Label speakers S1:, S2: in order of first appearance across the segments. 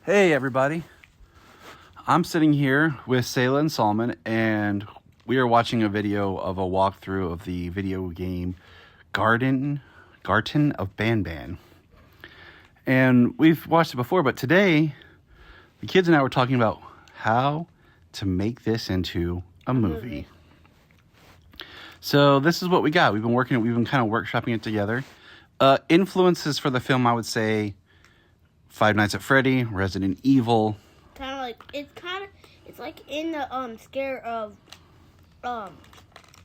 S1: Hey everybody, I'm sitting here with Sayla and Solomon, and we are watching a video of a walkthrough of the video game Garten of Banban. And we've watched it before, but today the kids and I were talking about how to make this into a movie. So this is what we got. We've been kind of workshopping it together. Influences for the film, I would say Five Nights at Freddy, Resident Evil.
S2: It's like in the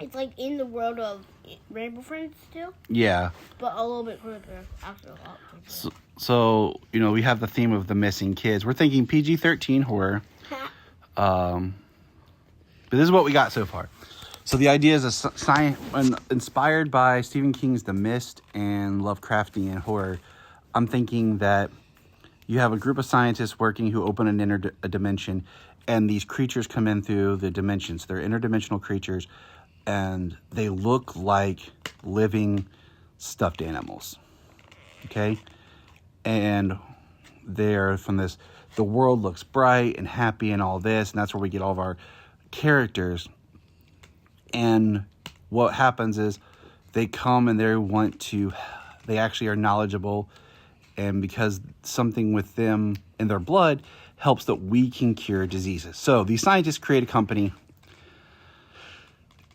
S2: it's like in the world of Rainbow Friends still.
S1: Yeah.
S2: But a little bit creepier. Actually, a lot creepier.
S1: So we have the theme of the missing kids. We're thinking PG-13 horror. But this is what we got so far. So the idea is inspired by Stephen King's The Mist and Lovecraftian horror. I'm thinking that you have a group of scientists working who open a dimension, and these creatures come in through the dimensions. They're interdimensional creatures, and they look like living stuffed animals. Okay? And they're from this, the world looks bright and happy and all this, and that's where we get all of our characters. And what happens is they come and they actually are knowledgeable, and because something with them in their blood helps that we can cure diseases. So these scientists create a company,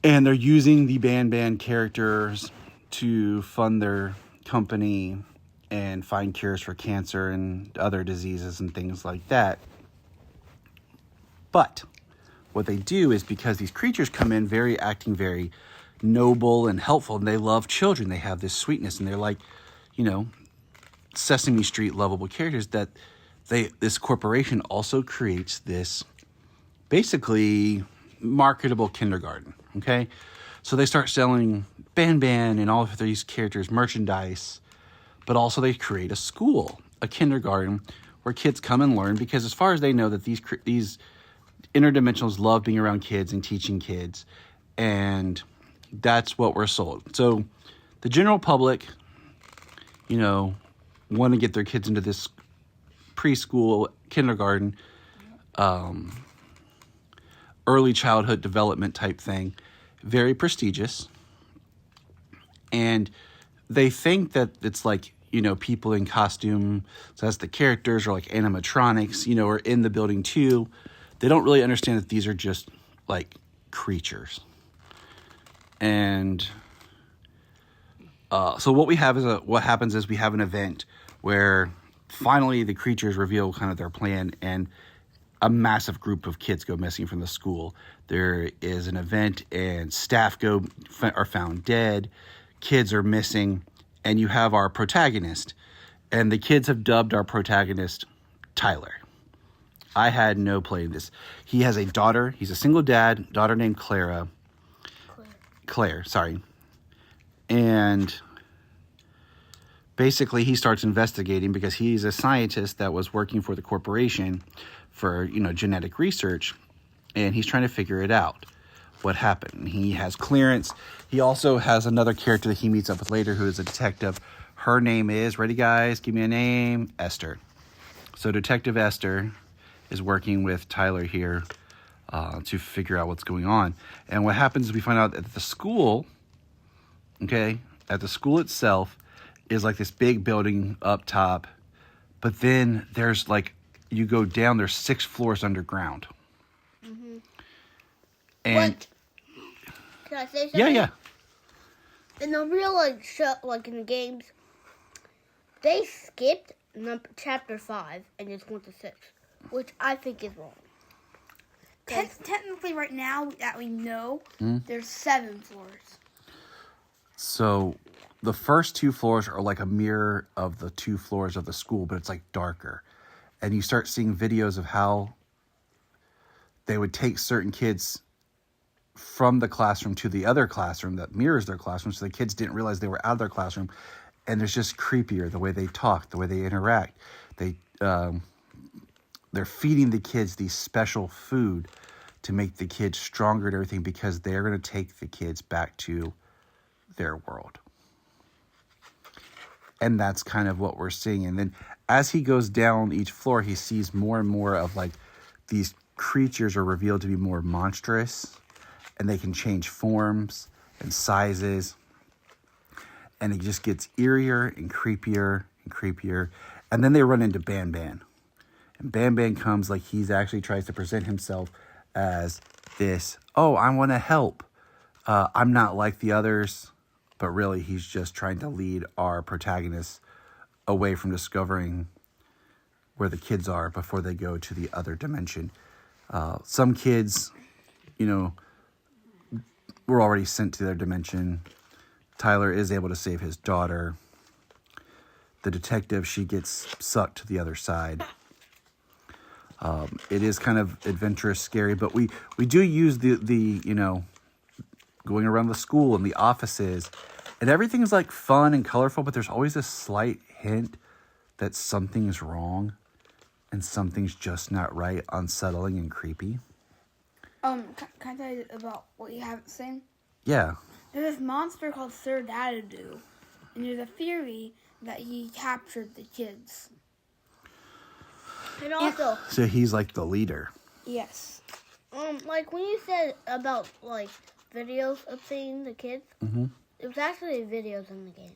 S1: and they're using the Banban characters to fund their company and find cures for cancer and other diseases and things like that. But what they do is, because these creatures come in acting very noble and helpful, and they love children, they have this sweetness, and they're like, Sesame Street lovable characters, that this corporation also creates this basically marketable kindergarten. Okay, so they start selling Banban and all of these characters merchandise, but also they create a school, a kindergarten, where kids come and learn, because as far as they know, that these interdimensionals love being around kids and teaching kids, and that's what we're sold. So the general public, want to get their kids into this preschool, kindergarten, early childhood development type thing, very prestigious. And they think that it's like, people in costume, so that's the characters, or like animatronics, are in the building too. They don't really understand that these are just like creatures. And so what happens is we have an event where finally the creatures reveal kind of their plan, and a massive group of kids go missing from the school. There is an event, and staff are found dead. Kids are missing, and you have our protagonist. And the kids have dubbed our protagonist Tyler. I had no play in this. He has a daughter. He's a single daughter named Claire, sorry. And basically he starts investigating, because he's a scientist that was working for the corporation for, genetic research. And he's trying to figure it out, what happened. He has clearance. He also has another character that he meets up with later, who is a detective. Her name is, ready guys, give me a name, Esther. So Detective Esther is working with Tyler here to figure out what's going on. And what happens is we find out that the school, at the school itself, is like this big building up top. But then there's you go down, there's 6 floors underground. Mm-hmm. And
S2: what? Can I say something?
S1: Yeah.
S2: In the real show, in the games, they skipped chapter 5 and just went to 6. Which I think is wrong.
S3: Technically, right now that we know, there's 7 floors.
S1: So the first 2 floors are like a mirror of the 2 floors of the school, but it's darker. And you start seeing videos of how they would take certain kids from the classroom to the other classroom that mirrors their classroom, so the kids didn't realize they were out of their classroom. And it's just creepier, the way they talk, the way they interact. They're feeding the kids these special food to make the kids stronger and everything, because they're going to take the kids back to their world. And that's kind of what we're seeing. And then as he goes down each floor, he sees more and more of like these creatures are revealed to be more monstrous, and they can change forms and sizes. And it just gets eerier and creepier and creepier. And then they run into Ban Ban. And Ban Ban comes like he's actually tries to present himself as this, oh, I want to help. I'm not like the others. But really, he's just trying to lead our protagonists away from discovering where the kids are before they go to the other dimension. Some kids, were already sent to their dimension. Tyler is able to save his daughter. The detective, she gets sucked to the other side. It is kind of adventurous, scary, but we do use the going around the school and the offices, and everything's like fun and colorful, but there's always a slight hint that something's wrong and something's just not right, unsettling and creepy.
S3: Can I tell you about what you haven't seen?
S1: Yeah.
S3: There's this monster called Sir Dadadoo, and there's a theory that he captured the kids.
S2: And also,
S1: So he's like the leader.
S3: Yes.
S2: like when you said about like videos of seeing the kids, it was actually videos in the games.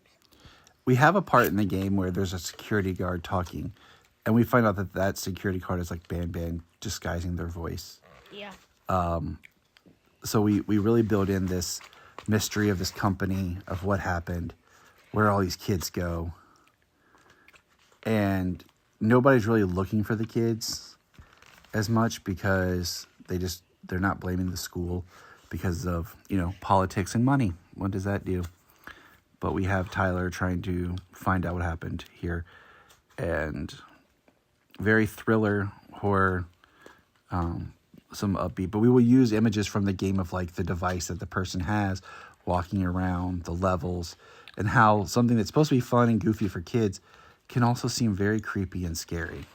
S1: We have a part in the game where there's a security guard talking, and we find out that security guard is like Ban Ban disguising their voice.
S2: Yeah.
S1: So we really build in this mystery of this company, of what happened, where all these kids go. And nobody's really looking for the kids as much because they're not blaming the school because of, politics and money. What does that do? But we have Tyler trying to find out what happened here. And very thriller, horror, some upbeat. But we will use images from the game of like the device that the person has, walking around, the levels, and how something that's supposed to be fun and goofy for kids can also seem very creepy and scary.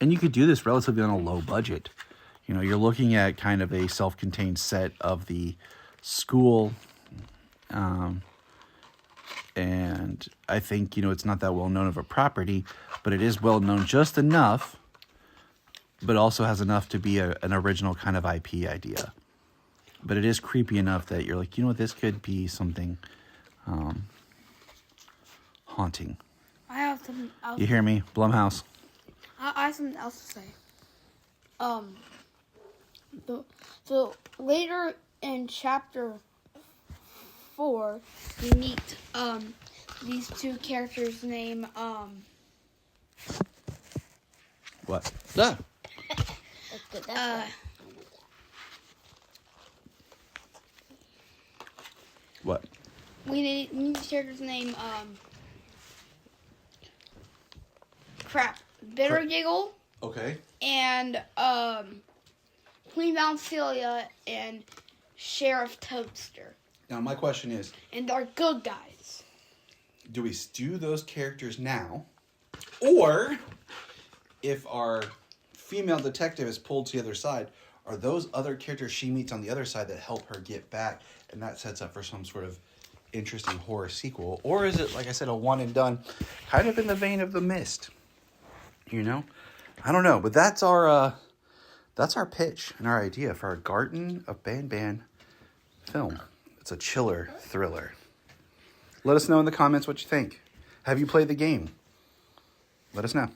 S1: And you could do this relatively on a low budget. You're looking at kind of a self-contained set of the school. And I think, it's not that well known of a property, but it is well known just enough, but also has enough to be an original kind of IP idea. But it is creepy enough that you're like, this could be something haunting.
S3: I have something else.
S1: You hear me? Blumhouse.
S3: I have something else to say. So later in chapter 4, we meet these two characters named
S1: What?
S2: That's good. That's good.
S1: What?
S3: we meet these characters named Bitter Giggle
S1: Okay.
S3: and Queen Celia and Sheriff Toadster.
S1: Now, my question is,
S3: And they're good guys.
S1: do we do those characters now? Or, if our female detective is pulled to the other side, are those other characters she meets on the other side that help her get back, and that sets up for some sort of interesting horror sequel? Or is it, like I said, a one and done, kind of in the vein of The Mist? I don't know, but that's our pitch and our idea for our Garten of Ban Ban film. It's a chiller thriller. Let us know in the comments what you think. Have you played the game? Let us know.